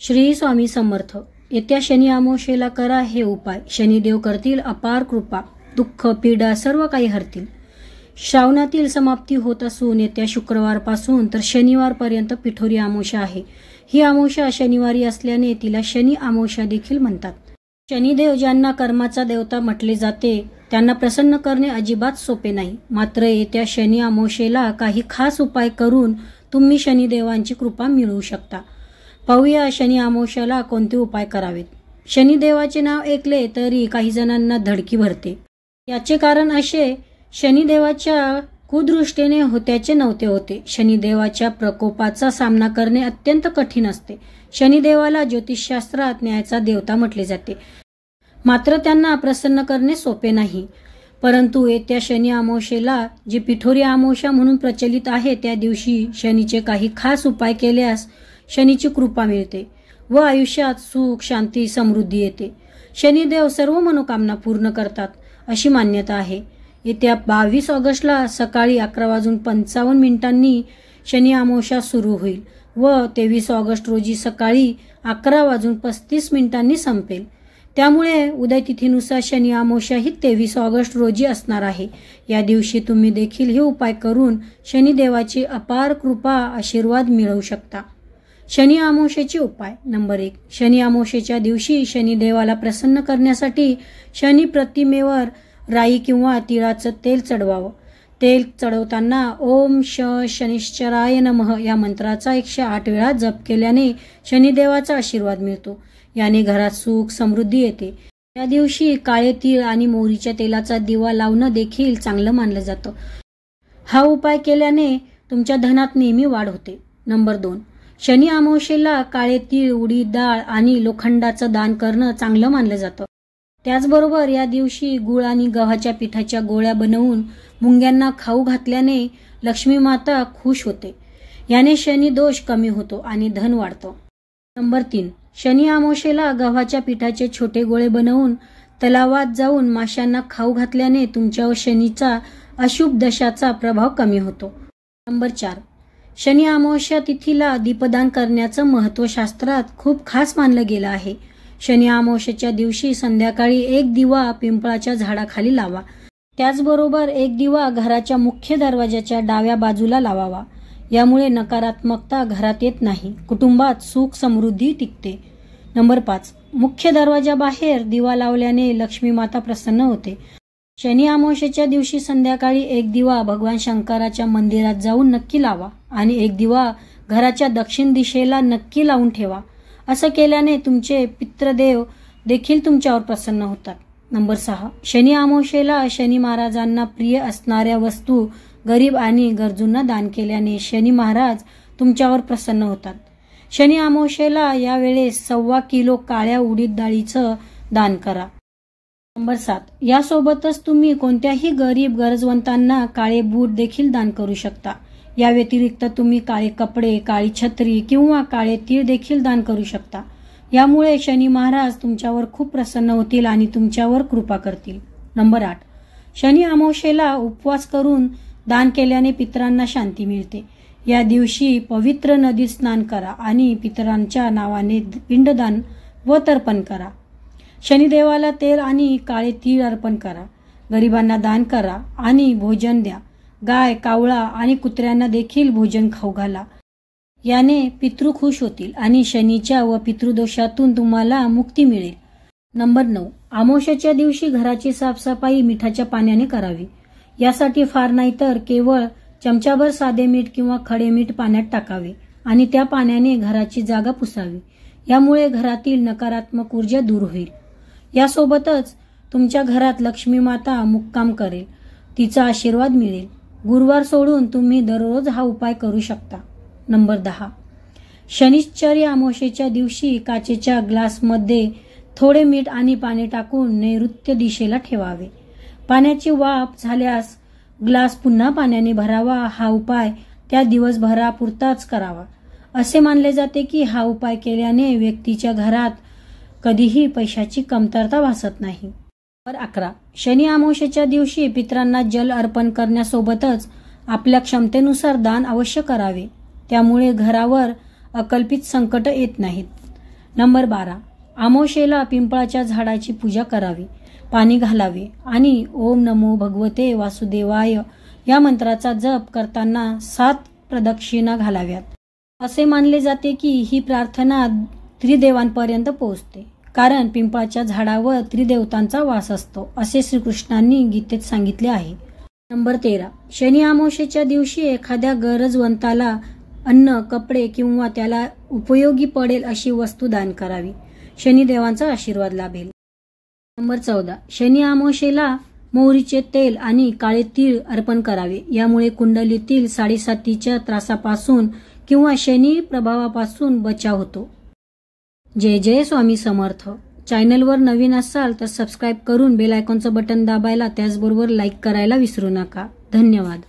श्री स्वामी समर्थ. येत्या शनी अमावस्येला करा हे उपाय. शनिदेव करतील अपार कृपा. दुःख पीडा सर्व काही हरतील. श्रावणातील समाप्ती होत असून येत्या शुक्रवारपासून तर शनिवारपर्यंत पिठोरी अमावस्या आहे. ही अमावस्या शनिवारी असल्याने तिला शनी अमावस्या देखील म्हणतात. शनिदेव ज्यांना कर्माचा देवता म्हटले जाते त्यांना प्रसन्न करणे अजिबात सोपे नाही. मात्र येत्या शनी अमावस्येला काही खास उपाय करून तुम्ही शनिदेवांची कृपा मिळवू शकता. पाहूया शनी अमावस्याला कोणते उपाय करावेत. शनिदेवाचे नाव ऐकले तरी काही जणांना धडकी भरते. याचे कारण असे, शनिदेवाच्या कुदृष्टीने होत्याचे नव्हते होते. शनिदेवाच्या प्रकोपाचा सामना करणे अत्यंत कठीण असते. शनिदेवाला ज्योतिषशास्त्रात न्यायाचा देवता म्हटले जाते. मात्र त्यांना प्रसन्न करणे सोपे नाही. परंतु येत्या शनी अमावस्येला जी पिठोरी अमावस्या म्हणून प्रचलित आहे त्या दिवशी शनीचे काही खास उपाय केल्यास शनीची कृपा मिळते व आयुष्यात सुख शांती समृद्धी येते. शनिदेव सर्व मनोकामना पूर्ण करतात अशी मान्यता आहे. येत्या 22 ऑगस्टला सकाळी 11:55 शनी अमावस्या सुरू होईल व 23 ऑगस्ट रोजी सकाळी 11:35 संपेल. त्यामुळे उदय तिथीनुसार शनी अमावस्या ही 23 ऑगस्ट रोजी असणार आहे. या दिवशी तुम्ही देखील हे उपाय करून शनिदेवाची अपार कृपा आशीर्वाद मिळवू शकता. शनी अमावस्येचे उपाय. नंबर 1. शनी अमावस्येच्या दिवशी शनिदेवाला प्रसन्न करण्यासाठी शनी प्रतिमेवर राई किंवा तिळाचं तेल चढवावं. तेल चढवताना ओम शनिश्चराय नमः या मंत्राचा 108 वेळा जप केल्याने शनिदेवाचा आशीर्वाद मिळतो. याने घरात सुख समृद्धी येते. या दिवशी काळे तीळ आणि मोहरीच्या तेलाचा दिवा लावणं देखील चांगलं मानलं जातं. हा उपाय केल्याने तुमच्या धनात नेहमी वाढ होते. नंबर 2. शनी अमावस्येला काळे तीळ, उडीद डाळ आणि लोखंडाचं दान करणं चांगलं मानलं जातं. त्याचबरोबर या दिवशी गुळ आणि गव्हाच्या पिठाच्या गोळ्या बनवून मुंग्यांना खाऊ घातल्याने लक्ष्मी माता खुश होते. याने शनी दोष कमी होतो आणि धन वाढतं. नंबर 3. शनी अमावस्येला गव्हाच्या पिठाचे छोटे गोळे बनवून तलावात जाऊन माशांना खाऊ घातल्याने तुमच्यावर शनीचा अशुभ दशाचा प्रभाव कमी होतो. नंबर 4. शनी अमावस्या तिथीला दीपदान करण्याचं महत्त्व शास्त्रात खूप खास मानलं गेलं आहे. शनी अमावस्येच्या दिवशी संध्याकाळी 1 दिवा पिंपळाच्या झाडाखाली लावा. त्याचबरोबर 1 दिवा घराच्या मुख्य दरवाजाच्या डाव्या बाजूला लावावा. यामुळे नकारात्मकता घरात येत नाही. कुटुंबात सुख समृद्धी टिकते. नंबर 5. मुख्य दरवाजाबाहेर दिवा लावल्याने लक्ष्मी माता प्रसन्न होते. शनी अमावस्येच्या दिवशी संध्याकाळी 1 दिवा भगवान शंकराच्या मंदिरात जाऊन नक्की लावा आणि 1 दिवा घराच्या दक्षिण दिशेला नक्की लावून ठेवा. असं केल्याने तुमचे पितृदेव देखील तुमच्यावर प्रसन्न होतात. नंबर 6. शनी अमावस्येला शनी महाराजांना प्रिय असणाऱ्या वस्तू गरीब आणि गरजूंना दान केल्याने शनी महाराज तुमच्यावर प्रसन्न होतात. शनी अमावस्येला यावेळेस 1.25 किलो काळ्या उडीद डाळीचं दान करा. नंबर 7. यासोबतच तुम्ही कोणत्याही गरीब गरजवंतांना काळे बूट देखील दान करू शकता. या व्यतिरिक्त तुम्ही काळे कपडे, काळी छत्री किंवा काळे तीळ देखील दान करू शकता. यामुळे शनी महाराज तुमच्यावर खूप प्रसन्न होतील आणि तुमच्यावर कृपा करतील. नंबर 8. शनी अमावस्येला उपवास करून दान केल्याने पितरांना शांती मिळते. या दिवशी पवित्र नदीत स्नान करा आणि पितरांच्या नावाने पिंडदान व तर्पण करा. शनिदेवाला तेल आणि काळे तीळ अर्पण करा. गरिबांना दान करा आणि भोजन द्या. गाय, कावळा आणि कुत्र्यांना देखील भोजन खाऊ घाला. याने पितृ खुश होतील आणि शनीच्या व पितृदोषातून तुम्हाला मुक्ती मिळेल. नंबर 9. अमावस्येच्या दिवशी घराची साफसफाई मिठाच्या पाण्याने करावी. यासाठी फार नाही तर केवळ चमचाभर साधे मीठ किंवा खडे मीठ पाण्यात टाकावे आणि त्या पाण्याने घराची जागा पुसावी. यामुळे घरातील नकारात्मक ऊर्जा दूर होईल. यासोबतच तुमच्या घरात लक्ष्मी माता मुक्काम करेल. तिचा आशीर्वाद मिळेल. गुरुवार सोडून तुम्ही दररोज हा उपाय करू शकता. नंबर 10. शनिश्चरी अमावस्येच्या दिवशी काचेच्या ग्लासमध्ये थोडे मीठ आणि पाणी टाकून नैऋत्य दिशेला ठेवावे. पाण्याची वाफ झाल्यास ग्लास पुन्हा पाण्याने भरावा. हा उपाय त्या दिवसभरापुरताच करावा. असे मानले जाते की हा उपाय केल्याने व्यक्तीच्या घरात कधीही पैशाची कमतरता भासत नाही. नंबर 11. शनी अमावस्येच्या दिवशी पितरांना जल अर्पण करण्यासोबतच आपल्या क्षमतेनुसार दान अवश्य करावे. त्यामुळे घरावर अकल्पित संकट येत नाहीत. नंबर 12. अमावास्येला पिंपळाच्या झाडाची पूजा करावी, पाणी घालावे आणि ओम नमो भगवते वासुदेवाय या मंत्राचा जप करताना 7 प्रदक्षिणा घालाव्यात. असे मानले जाते की ही प्रार्थना त्रिदेवांपर्यंत पोहोचते, कारण पिंपळाच्या झाडावर त्रिदेवतांचा वास असतो, असे श्रीकृष्णांनी गीतेत सांगितले आहे. नंबर 13. शनी अमावास्येच्या दिवशी एखाद्या गरजवंताला अन्न, कपडे किंवा त्याला उपयोगी पडेल अशी वस्तू दान करावी. शनिदेवांचा आशीर्वाद लाभेल. नंबर 14. शनी अमावास्येला मोहरीचे तेल आणि काळे तीळ अर्पण करावे. यामुळे कुंडलीतील साडेसातीच्या त्रासापासून किंवा शनी प्रभावापासून बचाव होतो. जय जय स्वामी समर्थ. चॅनलवर नवीन असाल तर सबस्क्राईब करून बेल आयकॉनचं बटन दाबायला, त्याचबरोबर लाईक करायला विसरू नका. धन्यवाद.